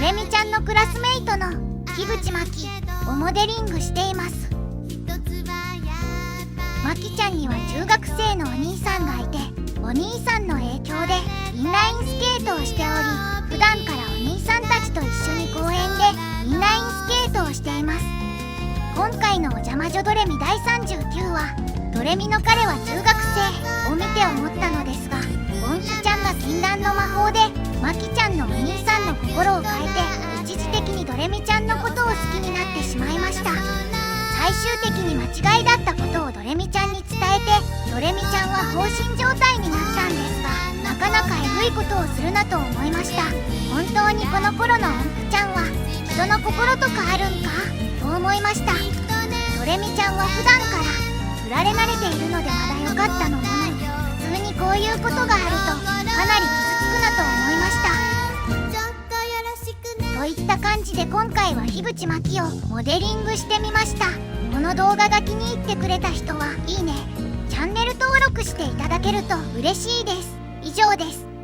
レミちゃんのクラスメイトの樋口真希をモデリングしています。まきちゃんには中学生のお兄さんがいて、お兄さんの影響でインラインスケートをしており、普段からお兄さんたちと一緒に公園でインラインスケートをしています。今回のお邪魔女ドレミ第39話、ドレミの彼は中学生を見て思ったのですが、ゴンヒちゃんが禁断の魔法でまきちゃんのお兄さんの心を変えて、一時的にドレミちゃんのことを好きになってしまいました。最終的に間違いだったことをドレミちゃんに伝えて、ドレミちゃんは放心状態になったんですが、なかなかえぐいことをするなと思いました。本当にこの頃の音符ちゃんは人の心とかあるんかと思いました。ドレミちゃんは普段から振られ慣れているのでまだ良かったのもの、普通にこういうことがあるとかなり傷つくなと思いました。といった感じで今回は樋口真希をモデリングしてみました。この動画が気に入ってくれた人はいいね、チャンネル登録していただけると嬉しいです。以上です。